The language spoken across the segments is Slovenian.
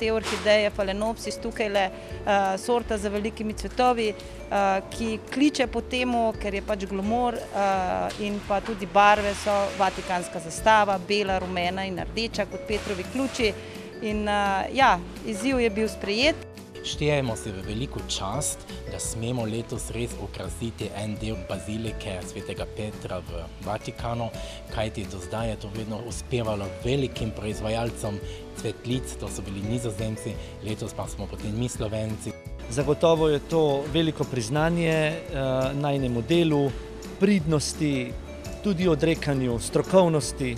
te orhideje, Phalaenopsis, tukajle sorta z velikimi cvetovi, ki kliče po temu, ker je pač glomor in pa tudi barve so vatikanska zastava, bela, rumena in rdeča kot Petrovi ključi. In ja, izziv je bil sprejet. Štejemo se v veliko čast, da smemo letos res okrasiti en del bazilike svetega Petra v Vatikanu, kajti do zdaj je to vedno uspevalo velikim proizvajalcem cvetlic, to so bili Nizozemci, letos pa smo potem mi Slovenci. Zagotovo je to veliko priznanje najinemu delu, pridnosti, tudi odrekanju, strokovnosti,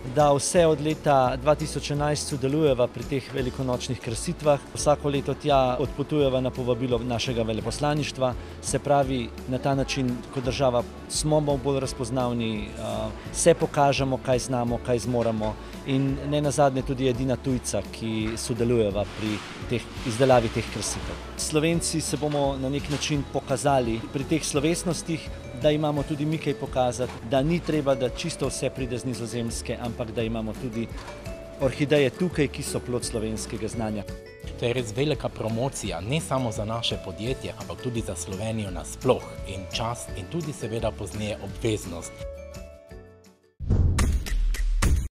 da vse od leta 2011 sodelujeva pri teh velikonočnih krasitvah. Vsako leto tja odpotujeva na povabilo našega veleposlaništva, se pravi, na ta način, kot država smo bolj razpoznavni, se pokažemo, kaj znamo, kaj zmoremo in ne nazadnje tudi edina tujca, ki sodelujeva pri izdelavi teh krasitev. Slovenci se bomo na nek način pokazali pri teh slovesnostih, da imamo tudi mi kaj pokazati, da ni treba, da čisto vse pride z Nizozemske, ampak da imamo tudi orhideje tukaj, ki so plod slovenskega znanja. To je res velika promocija, ne samo za naše podjetje, ampak tudi za Slovenijo nasploh in čast in tudi seveda pozneje obveznost.